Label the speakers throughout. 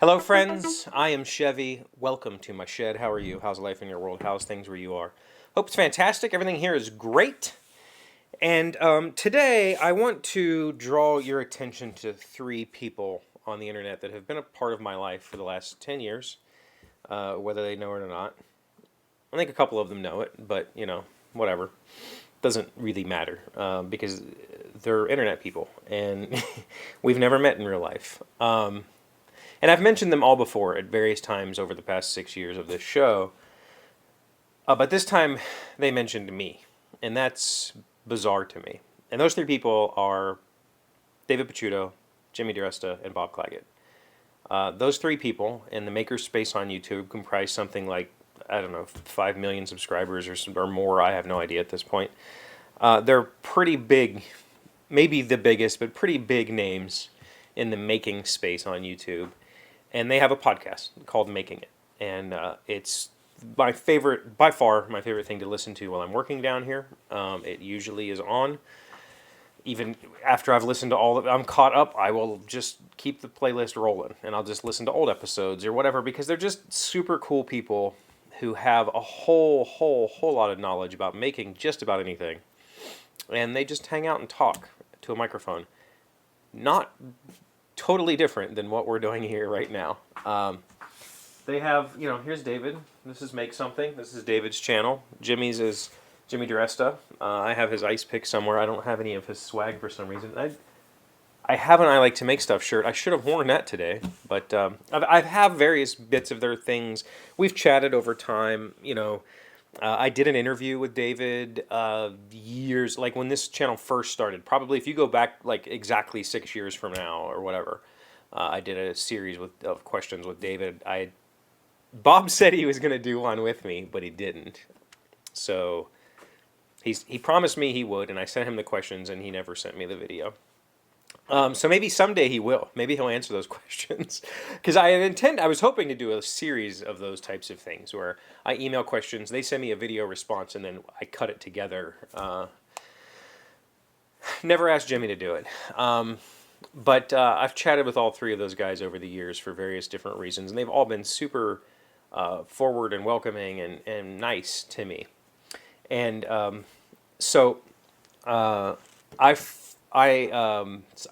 Speaker 1: Hello, friends. I am Chevee. Welcome to my shed. How are you? How's life in your world? How's things where you are? Hope it's fantastic. Everything here is great. And today, I want to draw your attention to three people on the internet that have been a part of my life for the last 10 years, whether they know it or not. I think a couple of them know it, but, whatever. Doesn't really matter because they're internet people, and we've never met in real life. And I've mentioned them all before at various times over the past 6 years of this show. But this time they mentioned me. And that's bizarre to me. And those three people are David Picciuto, Jimmy DiResta, and Bob Claggett. Those three people in the makerspace on YouTube comprise something like, 5 million subscribers or more. I have no idea at this point. They're pretty big, maybe the biggest, but pretty big names in the making space on YouTube. And they have a podcast called Making It. And it's my favorite, by far, my favorite thing to listen to while I'm working down here. It usually is on. Even after I've listened to all of it, I'm caught up, I will just keep the playlist rolling. And I'll just listen to old episodes or whatever, because they're just super cool people who have a whole lot of knowledge about making just about anything. And they just hang out and talk to a microphone. Not totally different than what we're doing here right now. They have, here's David. This is Make Something. This is David's channel. Jimmy's is Jimmy DiResta. I have his ice pick somewhere. I don't have any of his swag for some reason. I have an I Like to Make Stuff shirt. I should have worn that today, but I have various bits of their things. We've chatted over time, I did an interview with David years, like when this channel first started. Probably if you go back like exactly 6 years from now or whatever, I did a series of questions with David. Bob said he was going to do one with me, but he didn't. So he promised me he would, and I sent him the questions, and he never sent me the video. So maybe someday he will. Maybe he'll answer those questions. Because I was hoping to do a series of those types of things where I email questions, they send me a video response, and then I cut it together. Never asked Jimmy to do it. But I've chatted with all three of those guys over the years for various different reasons, and they've all been super forward and welcoming and nice to me. And so I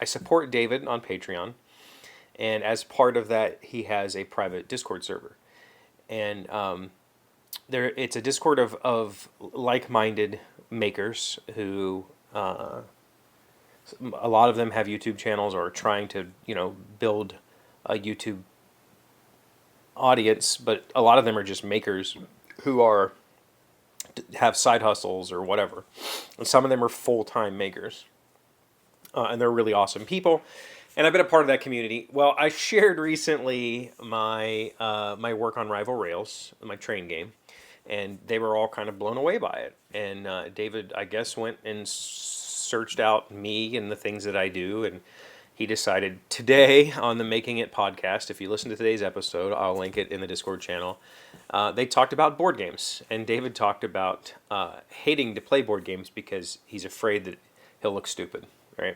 Speaker 1: support David on Patreon, and as part of that, he has a private Discord server, and it's a Discord of like-minded makers who a lot of them have YouTube channels or are trying to build a YouTube audience, but a lot of them are just makers who have side hustles or whatever, and some of them are full-time makers. And they're really awesome people, and I've been a part of that community. Well, I shared recently my my work on Rival Rails, my train game, and they were all kind of blown away by it. And David, I guess, went and searched out me and the things that I do, and he decided today on the Making It podcast, if you listen to today's episode, I'll link it in the Discord channel, they talked about board games, and David talked about hating to play board games because he's afraid that he'll look stupid. Right,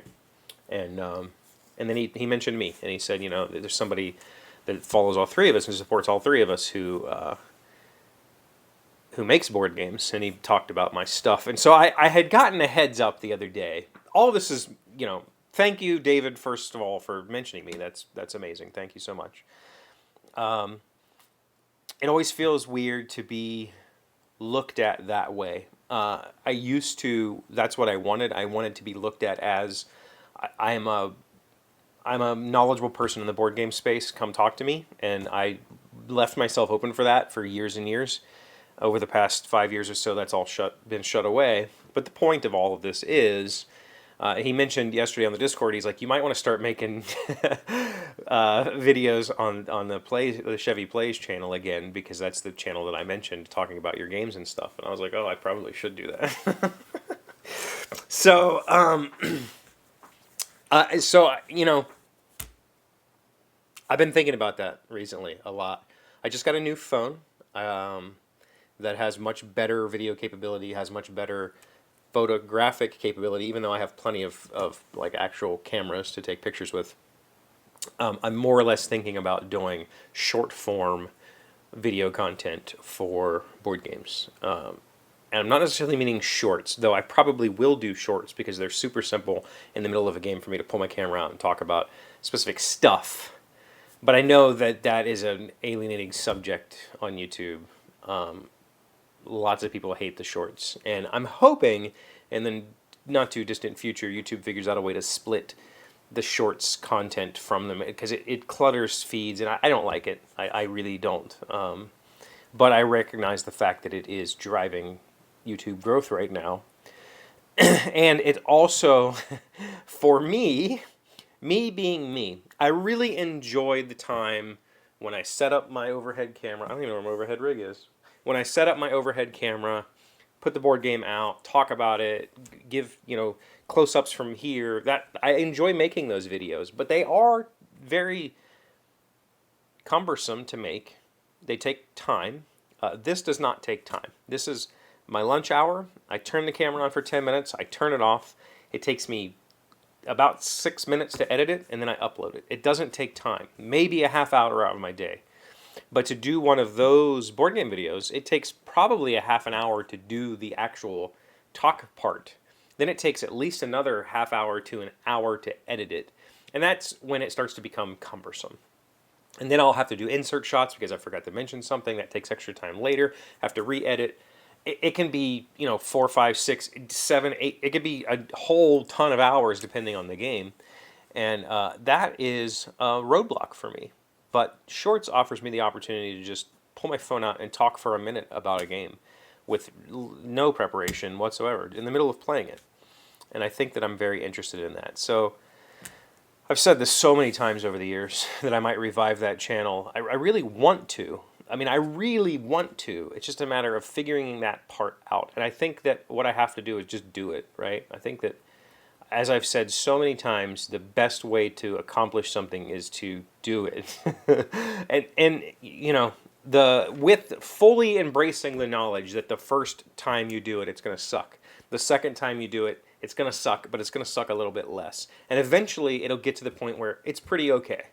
Speaker 1: and then he mentioned me, and he said, there's somebody that follows all three of us and supports all three of us who makes board games, and he talked about my stuff, and so I had gotten a heads up the other day. All this is, thank you, David, first of all, for mentioning me. That's amazing. Thank you so much. It always feels weird to be looked at that way. That's what I wanted. I wanted to be looked at as I'm a knowledgeable person in the board game space. Come talk to me. And I left myself open for that for years and years. Over the past 5 years or so, that's all been shut away. But the point of all of this is, he mentioned yesterday on the Discord, he's like, you might want to start making videos on the Chevee Plays channel again, because that's the channel that I mentioned, talking about your games and stuff. And I was like, oh, I probably should do that. So, I've been thinking about that recently a lot. I just got a new phone that has much better video capability, has much better photographic capability, even though I have plenty of like actual cameras to take pictures with. I'm more or less thinking about doing short form video content for board games. And I'm not necessarily meaning shorts, though I probably will do shorts because they're super simple in the middle of a game for me to pull my camera out and talk about specific stuff. But I know that that is an alienating subject on YouTube. Lots of people hate the shorts. And I'm hoping in the not too distant future, YouTube figures out a way to split the shorts content from them, because it clutters feeds, and I don't like it. I really don't. But I recognize the fact that it is driving YouTube growth right now. And it also, for me being me, I really enjoyed the time when I set up my overhead camera. I don't even know where my overhead rig is. When I set up my overhead camera, put the board game out, talk about it, give, close-ups from here. That I enjoy making those videos, but they are very cumbersome to make. They take time. This does not take time. This is my lunch hour. I turn the camera on for 10 minutes. I turn it off. It takes me about 6 minutes to edit it, and then I upload it. It doesn't take time. Maybe a half hour out of my day. But to do one of those board game videos, it takes probably a half an hour to do the actual talk part. Then it takes at least another half hour to an hour to edit it. And that's when it starts to become cumbersome. And then I'll have to do insert shots because I forgot to mention something. That takes extra time later. Have to re-edit. It can be, 4, 5, 6, 7, 8. It could be a whole ton of hours depending on the game. And that is a roadblock for me. But Shorts offers me the opportunity to just pull my phone out and talk for a minute about a game with no preparation whatsoever in the middle of playing it. And I think that I'm very interested in that. So I've said this so many times over the years that I might revive that channel. I really want to. I really want to. It's just a matter of figuring that part out. And I think that what I have to do is just do it, right? I think that, as I've said so many times, the best way to accomplish something is to do it. and with fully embracing the knowledge that the first time you do it, it's going to suck. The second time you do it, it's going to suck, but it's going to suck a little bit less. And eventually it'll get to the point where it's pretty okay.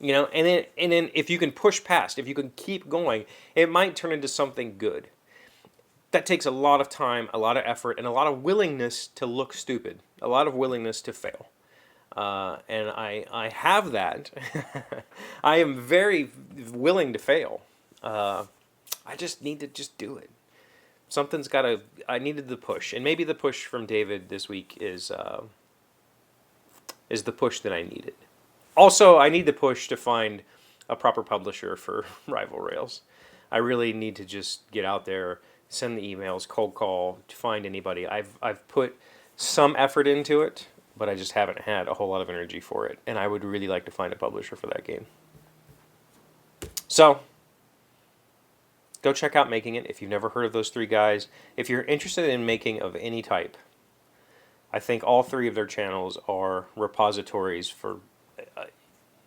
Speaker 1: And then if you can push past, if you can keep going, it might turn into something good. That takes a lot of time, a lot of effort, and a lot of willingness to look stupid, a lot of willingness to fail. And I have that. I am very willing to fail. I just need to just do it. Something's got to, I needed the push. And maybe the push from David this week is the push that I needed. Also, I need the push to find a proper publisher for Rival Rails. I really need to just get out there, send the emails, cold call, to find anybody. I've put some effort into it, but I just haven't had a whole lot of energy for it. And I would really like to find a publisher for that game. So, go check out Making It if you've never heard of those three guys. If you're interested in making of any type, I think all three of their channels are repositories for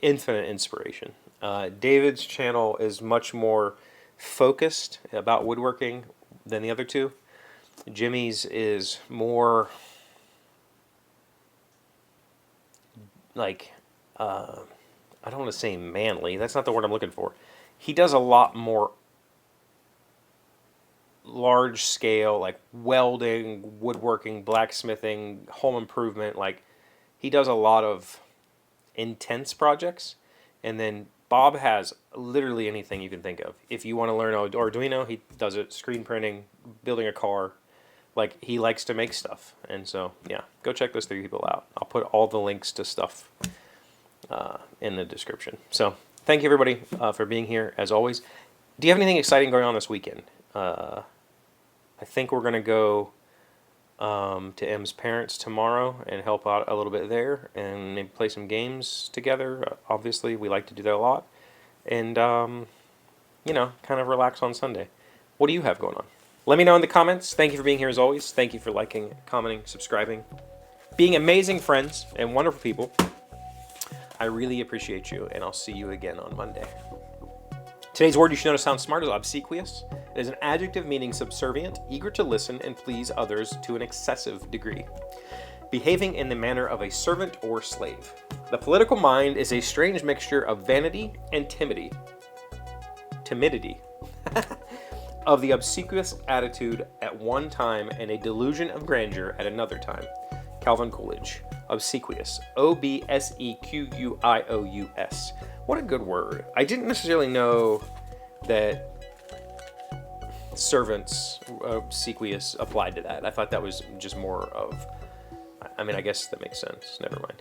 Speaker 1: infinite inspiration. David's channel is much more focused about woodworking than the other two. Jimmy's is more like, I don't want to say manly. That's not the word I'm looking for. He does a lot more large scale, like welding, woodworking, blacksmithing, home improvement. Like, he does a lot of intense projects. And then Bob has literally anything you can think of. If you want to learn Arduino, he does it. Screen printing, building a car. Like, he likes to make stuff. And so, yeah, go check those three people out. I'll put all the links to stuff in the description. So, thank you, everybody, for being here, as always. Do you have anything exciting going on this weekend? I think we're going to go to M's parents tomorrow and help out a little bit there and maybe play some games together. Obviously, we like to do that a lot. And, kind of relax on Sunday. What do you have going on? Let me know in the comments. Thank you for being here as always. Thank you for liking, commenting, subscribing, being amazing friends and wonderful people. I really appreciate you, and I'll see you again on Monday. Today's word you should know to sound smart is obsequious. It is an adjective meaning subservient, eager to listen and please others to an excessive degree, behaving in the manner of a servant or slave. The political mind is a strange mixture of vanity and timidity. Timidity. Of the obsequious attitude at one time and a delusion of grandeur at another time. Calvin Coolidge. Obsequious. Obsequious. What a good word. I didn't necessarily know that servants obsequious applied to that. I thought that was just more of, I mean, I guess that makes sense. Never mind.